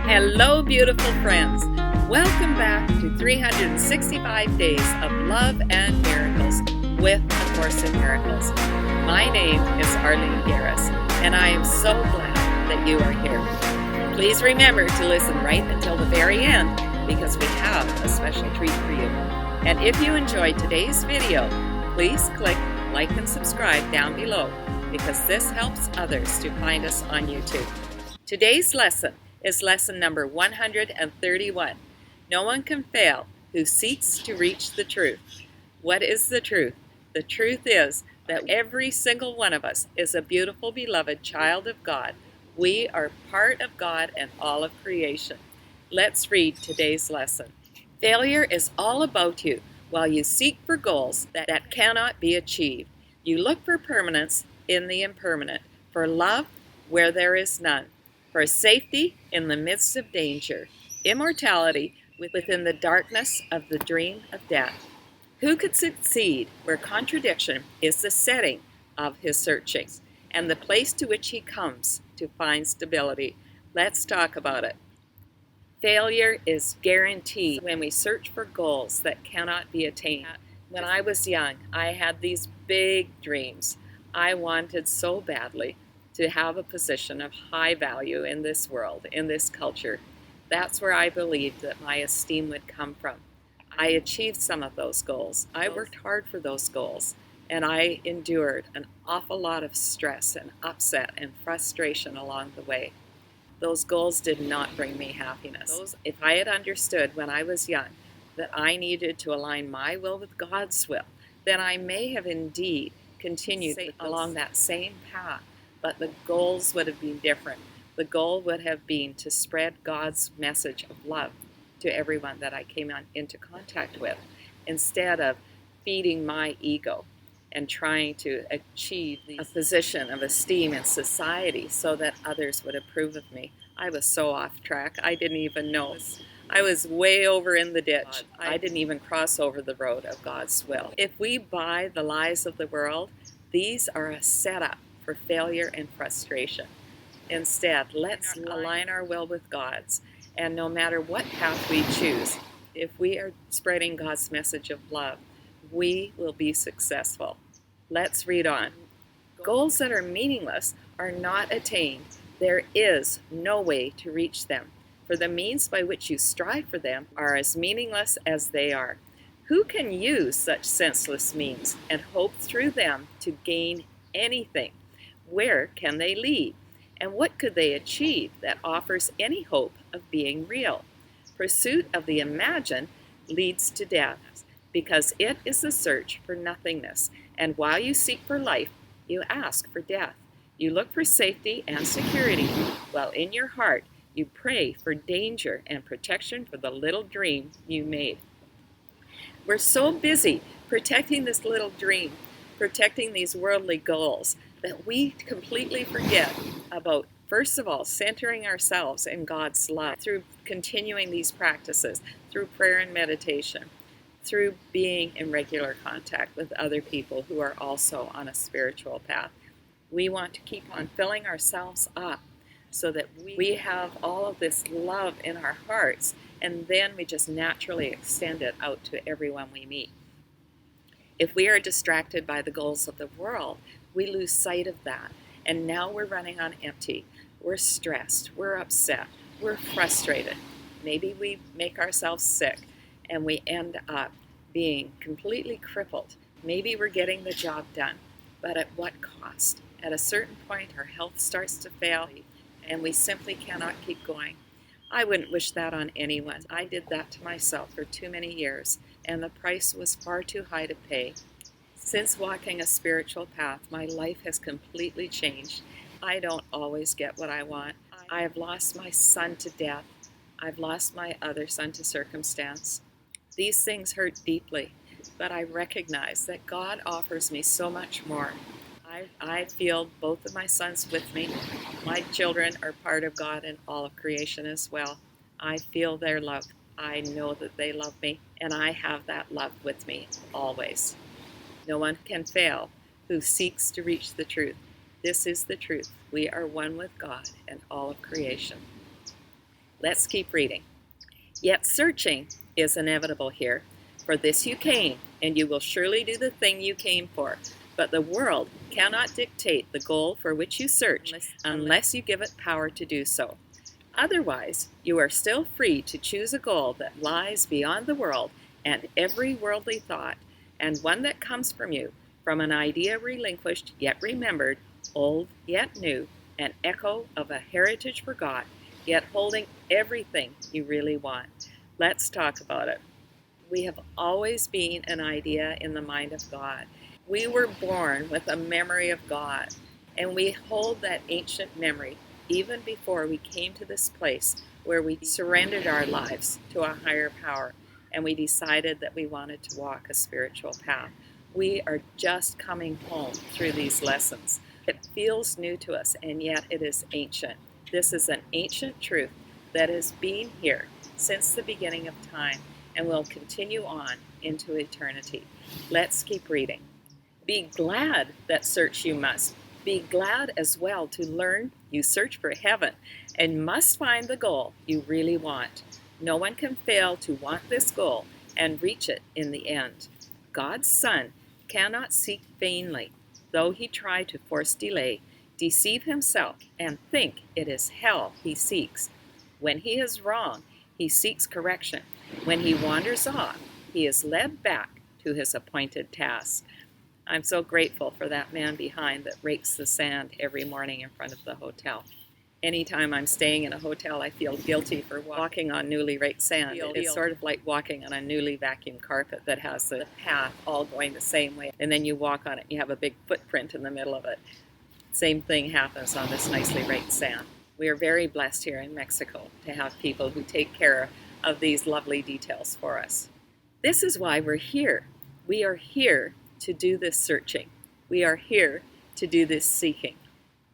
Hello, beautiful friends. Welcome back to 365 Days of Love and Miracles with A Course in Miracles. My name is Arlene Geres, and I am so glad that you are here. Please remember to listen right until the very end because we have a special treat for you. And if you enjoyed today's video, please click like and subscribe down below because this helps others to find us on YouTube. Today's lesson is lesson number 131. No one can fail who seeks to reach the truth. What is the truth? The truth is that every single one of us is a beautiful, beloved child of God. We are part of God and all of creation. Let's read today's lesson. Failure is all about you while you seek for goals that cannot be achieved. You look for permanence in the impermanent, for love where there is none, for safety in the midst of danger, immortality within the darkness of the dream of death. Who could succeed where contradiction is the setting of his searchings and the place to which he comes to find stability? Let's talk about it. Failure is guaranteed when we search for goals that cannot be attained. When I was young, I had these big dreams. I wanted so badly to have a position of high value in this world, in this culture. That's where I believed that my esteem would come from. I achieved some of those goals. I worked hard for those goals, and I endured an awful lot of stress and upset and frustration along the way. Those goals did not bring me happiness. If I had understood when I was young that I needed to align my will with God's will, then I may have indeed continued along that same path. But the goals would have been different. The goal would have been to spread God's message of love to everyone that I came into contact with, instead of feeding my ego and trying to achieve a position of esteem in society so that others would approve of me. I was so off track, I didn't even know. I was way over in the ditch. I didn't even cross over the road of God's will. If we buy the lies of the world, these are a setup for failure and frustration. Instead, let's align our will with God's, and no matter what path we choose, if we are spreading God's message of love, we will be successful. Let's read on. Goals that are meaningless are not attained. There is no way to reach them, for the means by which you strive for them are as meaningless as they are. Who can use such senseless means and hope through them to gain anything? Where can they lead? And what could they achieve that offers any hope of being real? Pursuit of the imagined leads to death, because it is the search for nothingness. And while you seek for life, you ask for death. You look for safety and security, while in your heart you pray for danger and protection for the little dream you made. We're so busy protecting this little dream, protecting these worldly goals, that we completely forget about, first of all, centering ourselves in God's love through continuing these practices, through prayer and meditation, through being in regular contact with other people who are also on a spiritual path. We want to keep on filling ourselves up so that we have all of this love in our hearts, and then we just naturally extend it out to everyone we meet. If we are distracted by the goals of the world, we lose sight of that, and now we're running on empty. We're stressed, we're upset, we're frustrated. Maybe we make ourselves sick, and we end up being completely crippled. Maybe we're getting the job done, but at what cost? At a certain point, our health starts to fail, and we simply cannot keep going. I wouldn't wish that on anyone. I did that to myself for too many years, and the price was far too high to pay. Since walking a spiritual path, my life has completely changed. I don't always get what I want. I have lost my son to death. I've lost my other son to circumstance. These things hurt deeply, but I recognize that God offers me so much more. I feel both of my sons with me. My children are part of God and all of creation as well. I feel their love. I know that they love me, and I have that love with me always. No one can fail who seeks to reach the truth. This is the truth. We are one with God and all of creation. Let's keep reading. Yet searching is inevitable here. For this you came, and you will surely do the thing you came for. But the world cannot dictate the goal for which you search unless you give it power to do so. Otherwise, you are still free to choose a goal that lies beyond the world and every worldly thought, and one that comes from you, from an idea relinquished yet remembered, old yet new, an echo of a heritage forgot, yet holding everything you really want. Let's talk about it. We have always been an idea in the mind of God. We were born with a memory of God, and we hold that ancient memory even before we came to this place where we surrendered our lives to a higher power and we decided that we wanted to walk a spiritual path. We are just coming home through these lessons. It feels new to us, and yet it is ancient. This is an ancient truth that has been here since the beginning of time and will continue on into eternity. Let's keep reading. Be glad that search you must. Be glad as well to learn you search for heaven and must find the goal you really want. No one can fail to want this goal and reach it in the end. God's Son cannot seek vainly, though he try to force delay, deceive himself, and think it is hell he seeks. When he is wrong, he seeks correction. When he wanders off, he is led back to his appointed task. I'm so grateful for that man behind that rakes the sand every morning in front of the hotel. Anytime I'm staying in a hotel, I feel guilty for walking on newly raked sand. It's sort of like walking on a newly vacuumed carpet that has the path all going the same way. And then you walk on it and you have a big footprint in the middle of it. Same thing happens on this nicely raked sand. We are very blessed here in Mexico to have people who take care of these lovely details for us. This is why we're here. We are here to do this searching. We are here to do this seeking.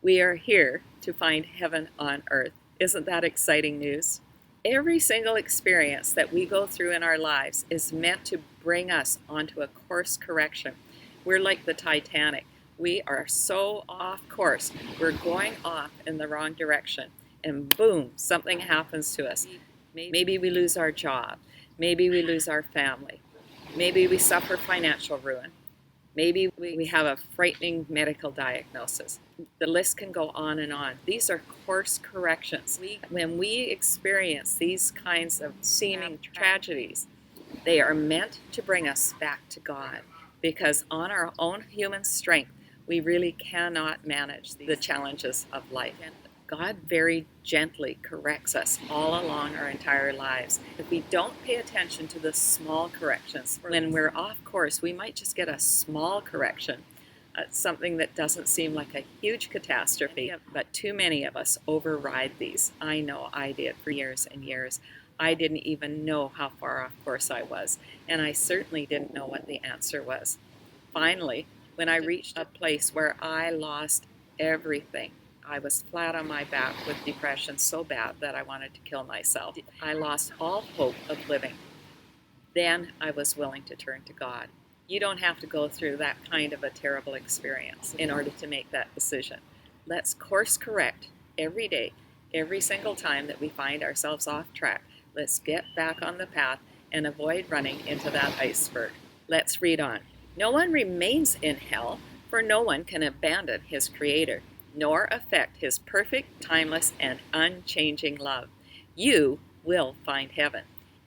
We are here to find heaven on earth. Isn't that exciting news? Every single experience that we go through in our lives is meant to bring us onto a course correction. We're like the Titanic. We are so off course. We're going off in the wrong direction. And boom, something happens to us. Maybe we lose our job. Maybe we lose our family. Maybe we suffer financial ruin. Maybe we have a frightening medical diagnosis. The list can go on and on. These are course corrections. When we experience these kinds of seeming tragedies, they are meant to bring us back to God, because on our own human strength, we really cannot manage the challenges of life. God very gently corrects us all along our entire lives. If we don't pay attention to the small corrections, when we're off course, we might just get a small correction, something that doesn't seem like a huge catastrophe, but too many of us override these. I know I did for years and years. I didn't even know how far off course I was, and I certainly didn't know what the answer was. Finally, when I reached a place where I lost everything, I was flat on my back with depression so bad that I wanted to kill myself. I lost all hope of living. Then I was willing to turn to God. You don't have to go through that kind of a terrible experience in order to make that decision. Let's course correct every day, every single time that we find ourselves off track. Let's get back on the path and avoid running into that iceberg. Let's read on. No one remains in hell, for no one can abandon his Creator, nor affect his perfect, timeless, and unchanging love. You will find heaven.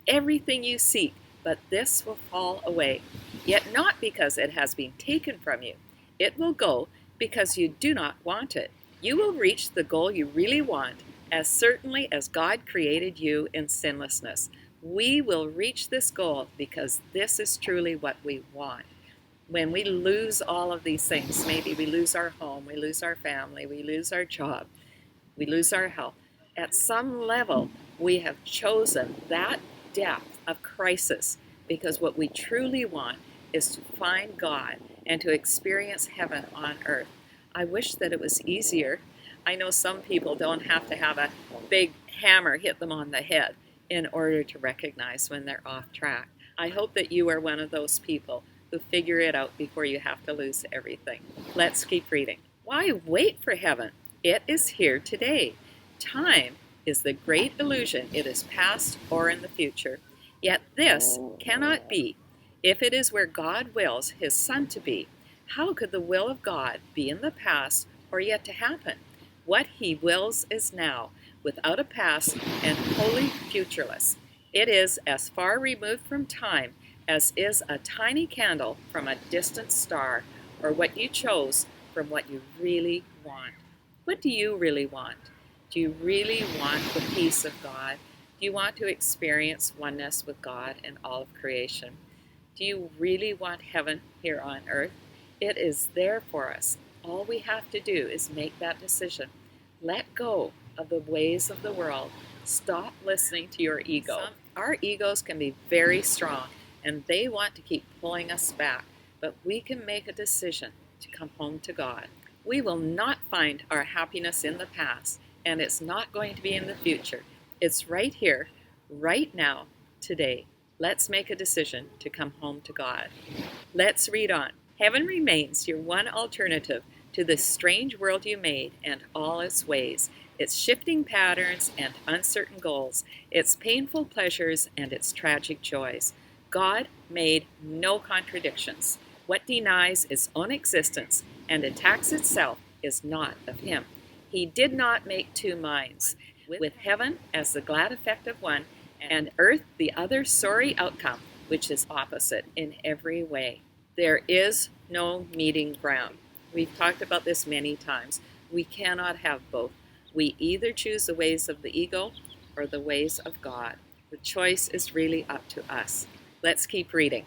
Everything you seek, but this will fall away, yet not because it has been taken from you. It will go because you do not want it. You will reach the goal you really want as certainly as God created you in sinlessness. We will reach this goal because this is truly what we want. When we lose all of these things, maybe we lose our home, we lose our family, we lose our job, we lose our health. At some level, we have chosen that depth of crisis because what we truly want is to find God and to experience heaven on earth. I wish that it was easier. I know some people don't have to have a big hammer hit them on the head in order to recognize when they're off track. I hope that you are one of those people who figure it out before you have to lose everything. Let's keep reading. Why wait for heaven? It is here today. Time is the great illusion it is past or in the future. Yet this cannot be. If it is where God wills His Son to be, how could the will of God be in the past or yet to happen? What He wills is now, without a past and wholly futureless. It is as far removed from time as is a tiny candle from a distant star, or what you chose from what you really want. What do you really want? Do you really want the peace of God? Do you want to experience oneness with God and all of creation? Do you really want heaven here on earth? It is there for us. All we have to do is make that decision. Let go of the ways of the world. Stop listening to your ego. Our egos can be very strong, and they want to keep pulling us back, but we can make a decision to come home to God. We will not find our happiness in the past, and it's not going to be in the future. It's right here, right now, today. Let's make a decision to come home to God. Let's read on. Heaven remains your one alternative to this strange world you made and all its ways, its shifting patterns and uncertain goals, its painful pleasures and its tragic joys. God made no contradictions. What denies its own existence and attacks itself is not of Him. He did not make two minds, with heaven as the glad effect of one, and earth the other sorry outcome, which is opposite in every way. There is no meeting ground. We've talked about this many times. We cannot have both. We either choose the ways of the ego or the ways of God. The choice is really up to us. Let's keep reading.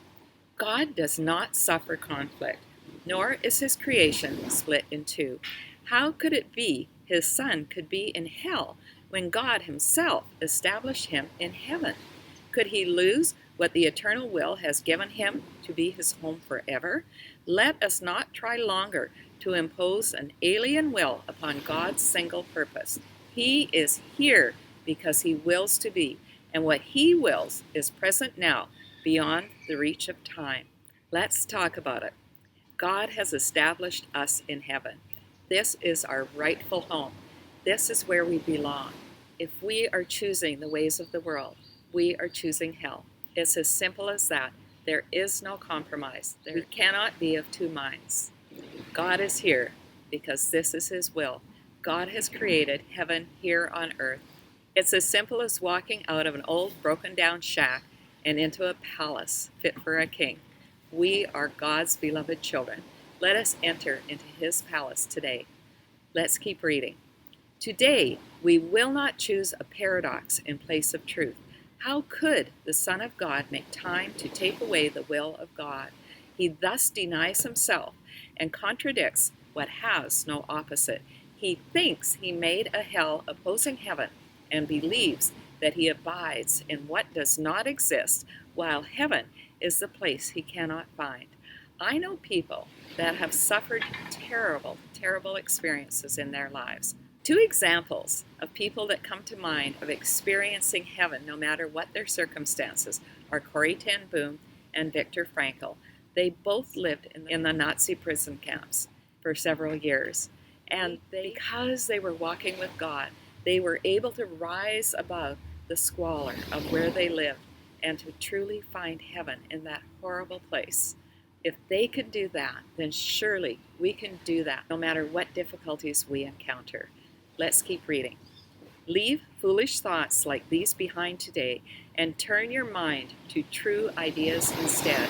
God does not suffer conflict, nor is His creation split in two. How could it be His Son could be in hell when God Himself established Him in heaven? Could He lose what the eternal will has given Him to be His home forever? Let us not try longer to impose an alien will upon God's single purpose. He is here because He wills to be, and what He wills is present now, beyond the reach of time. Let's talk about it. God has established us in heaven. This is our rightful home. This is where we belong. If we are choosing the ways of the world, we are choosing hell. It's as simple as that. There is no compromise. We cannot be of two minds. God is here because this is His will. God has created heaven here on earth. It's as simple as walking out of an old broken down shack and into a palace fit for a king. We are God's beloved children. Let us enter into His palace today. Let's keep reading. Today, we will not choose a paradox in place of truth. How could the Son of God make time to take away the will of God? He thus denies Himself and contradicts what has no opposite. He thinks He made a hell opposing heaven and believes that He abides in what does not exist, while heaven is the place He cannot find. I know people that have suffered terrible, terrible experiences in their lives. Two examples of people that come to mind of experiencing heaven no matter what their circumstances are Corrie ten Boom and Viktor Frankl. They both lived in the Nazi prison camps for several years. And because they were walking with God, they were able to rise above the squalor of where they lived and to truly find heaven in that horrible place. If they could do that, then surely we can do that no matter what difficulties we encounter. Let's keep reading. Leave foolish thoughts like these behind today and turn your mind to true ideas instead.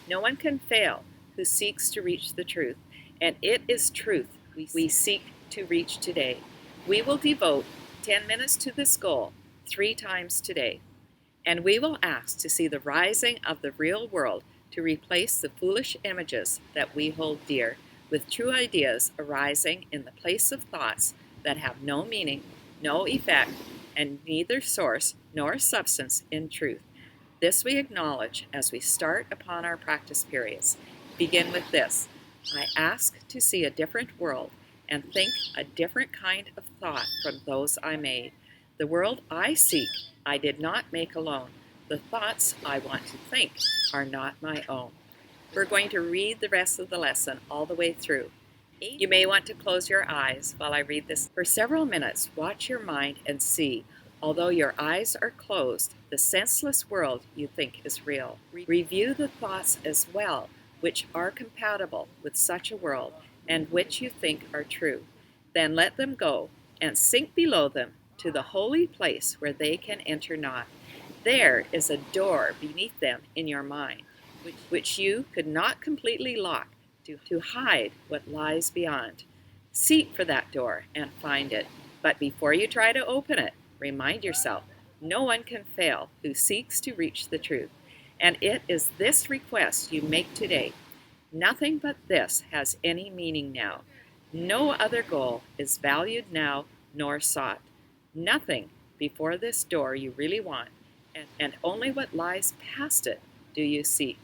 No one can fail who seeks to reach the truth, and it is truth we seek to reach today. We will devote 10 minutes to this goal 3 times today, and we will ask to see the rising of the real world to replace the foolish images that we hold dear with true ideas arising in the place of thoughts that have no meaning, no effect, and neither source nor substance in truth. This we acknowledge as we start upon our practice periods. Begin with this. I ask to see a different world and think a different kind of thought from those I made. The world I seek, I did not make alone. The thoughts I want to think are not my own. We're going to read the rest of the lesson all the way through. You may want to close your eyes while I read this. For several minutes, watch your mind and see, although your eyes are closed, the senseless world you think is real. Review the thoughts as well, which are compatible with such a world and which you think are true. Then let them go and sink below them to the holy place where they can enter not. There is a door beneath them in your mind, which you could not completely lock to hide what lies beyond. Seek for that door and find it. But before you try to open it, remind yourself, no one can fail who seeks to reach the truth. And it is this request you make today. Nothing but this has any meaning now. No other goal is valued now nor sought. Nothing before this door you really want, and only what lies past it do you seek.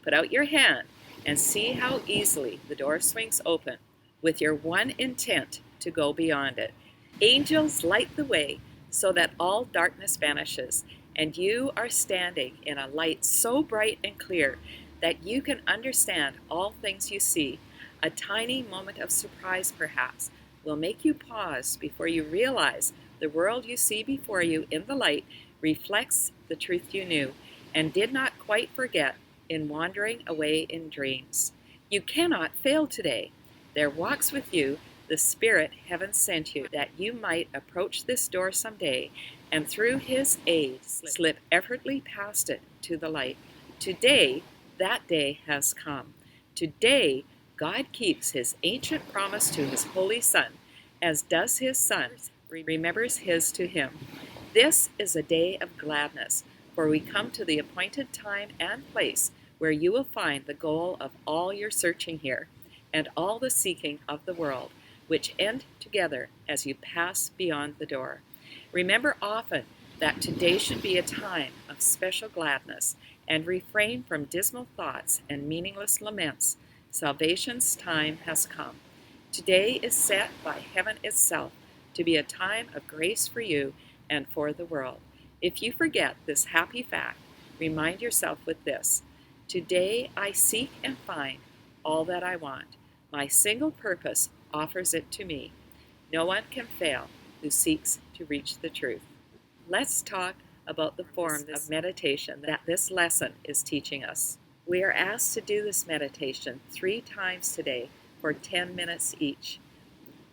Put out your hand and see how easily the door swings open with your one intent to go beyond it. Angels light the way so that all darkness vanishes, and you are standing in a light so bright and clear that you can understand all things you see. A tiny moment of surprise, perhaps, will make you pause before you realize the world you see before you in the light reflects the truth you knew and did not quite forget in wandering away in dreams. You cannot fail today. There walks with you the Spirit heaven sent you, that you might approach this door someday, and through his aid slip effortlessly past it to the light. Today, that day has come. Today, God keeps his ancient promise to his holy Son, as does his Son remembers his to him. This is a day of gladness, for we come to the appointed time and place where you will find the goal of all your searching here and all the seeking of the world, which end together as you pass beyond the door. Remember often that today should be a time of special gladness, and refrain from dismal thoughts and meaningless laments. Salvation's time has come. Today is set by heaven itself to be a time of grace for you and for the world. If you forget this happy fact, remind yourself with this: today I seek and find all that I want. My single purpose offers it to me. No one can fail who seeks to reach the truth. Let's talk about the form of meditation that this lesson is teaching us. We are asked to do this meditation 3 times today for 10 minutes each.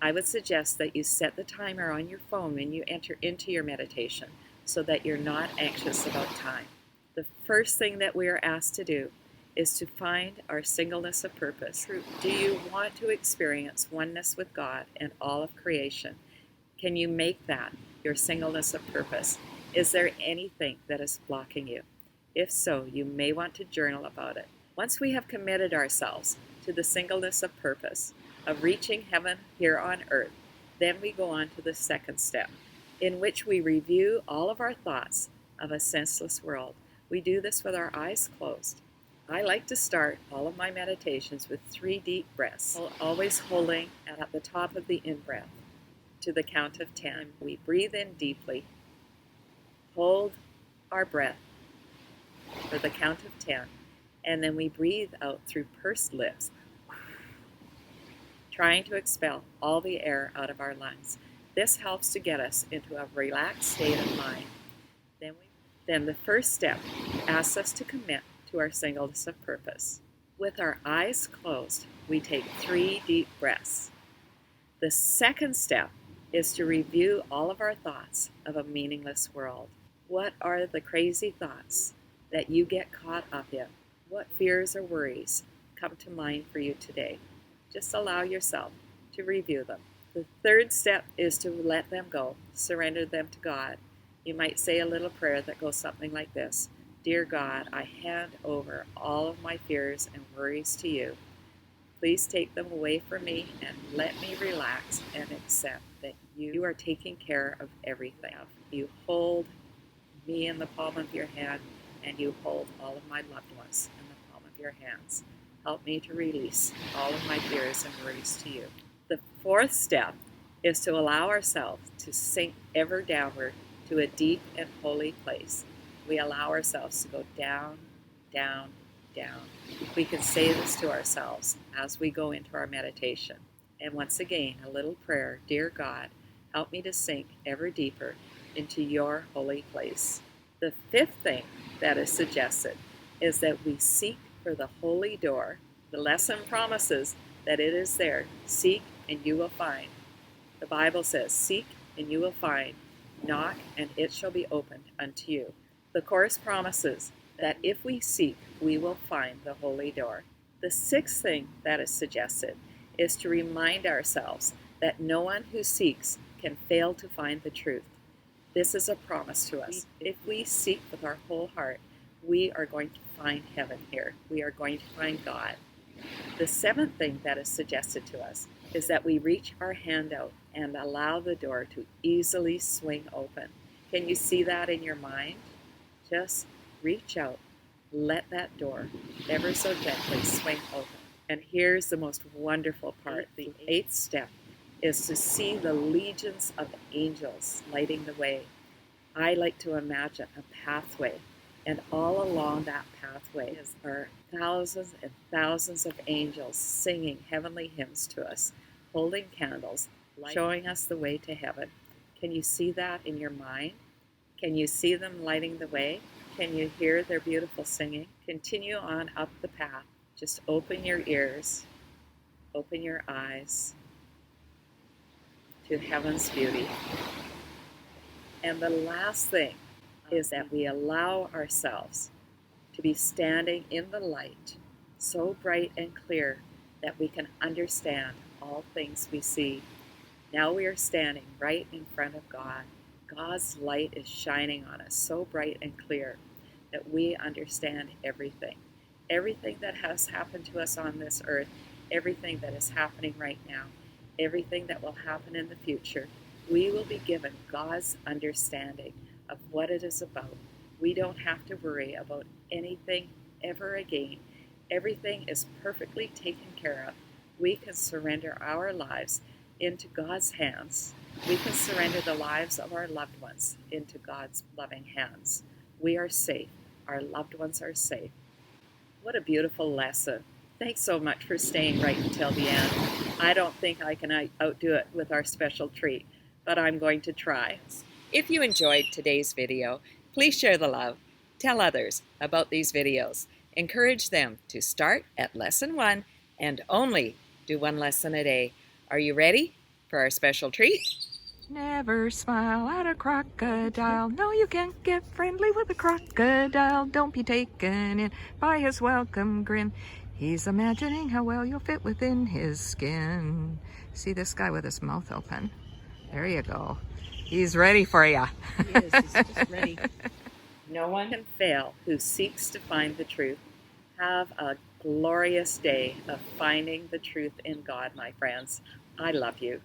I would suggest that you set the timer on your phone when you enter into your meditation so that you're not anxious about time. The first thing that we are asked to do is to find our singleness of purpose. Do you want to experience oneness with God and all of creation? Can you make that your singleness of purpose? Is there anything that is blocking you? If so, you may want to journal about it. Once we have committed ourselves to the singleness of purpose, of reaching heaven here on earth, then we go on to the second step, in which we review all of our thoughts of a senseless world. We do this with our eyes closed. I like to start all of my meditations with 3 deep breaths, always holding at the top of the in-breath to the count of 10. We breathe in deeply, hold our breath for the count of 10, and then we breathe out through pursed lips, trying to expel all the air out of our lungs. This helps to get us into a relaxed state of mind. Then the first step asks us to commit to our singleness of purpose. With our eyes closed, we take 3 deep breaths. The second step is to review all of our thoughts of a meaningless world. What are the crazy thoughts that you get caught up in? What fears or worries come to mind for you today? Just allow yourself to review them. The third step is to let them go, surrender them to God. You might say a little prayer that goes something like this: Dear God, I hand over all of my fears and worries to you. Please take them away from me and let me relax and accept that you are taking care of everything. You hold me in the palm of your hand, and you hold all of my loved ones in the palm of your hands. Help me to release all of my fears and worries to you. The fourth step is to allow ourselves to sink ever downward to a deep and holy place. We allow ourselves to go down, down, down. We can say this to ourselves as we go into our meditation. And once again, a little prayer. Dear God, help me to sink ever deeper into your holy place. The fifth thing that is suggested is that we seek for the holy door. The lesson promises that it is there. Seek and you will find. The Bible says, seek and you will find. Knock and it shall be opened unto you. The course promises that if we seek, we will find the holy door. The sixth thing that is suggested is to remind ourselves that no one who seeks can fail to find the truth. This is a promise to us. If we seek with our whole heart, we are going to find heaven here. We are going to find God. The seventh thing that is suggested to us is that we reach our hand out and allow the door to easily swing open. Can you see that in your mind? Just reach out. Let that door ever so gently swing open. And here's the most wonderful part. The eighth step is to see the legions of angels lighting the way. I like to imagine a pathway, and all along that pathway are thousands and thousands of angels singing heavenly hymns to us, holding candles, showing us the way to heaven. Can you see that in your mind? Can you see them lighting the way? Can you hear their beautiful singing? Continue on up the path. Just open your ears, open your eyes to heaven's beauty. And the last thing is that we allow ourselves to be standing in the light, so bright and clear that we can understand all things we see. Now we are standing right in front of God. God's light is shining on us so bright and clear that we understand everything. Everything that has happened to us on this earth, everything that is happening right now, everything that will happen in the future, we will be given God's understanding of what it is about. We don't have to worry about anything ever again. Everything is perfectly taken care of. We can surrender our lives into God's hands. We can surrender the lives of our loved ones into God's loving hands. We are safe. Our loved ones are safe. What a beautiful lesson. Thanks so much for staying right until the end. I don't think I can outdo it with our special treat, but I'm going to try. If you enjoyed today's video, please share the love. Tell others about these videos. Encourage them to start at lesson 1 and only do 1 lesson a day. Are you ready for our special treat? Never smile at a crocodile. No, you can't get friendly with a crocodile. Don't be taken in by his welcome grin. He's imagining how well you'll fit within his skin. See this guy with his mouth open? There you go. He's ready for you. He is. He's just ready. No one can fail who seeks to find the truth. Have a glorious day of finding the truth in God, my friends. I love you.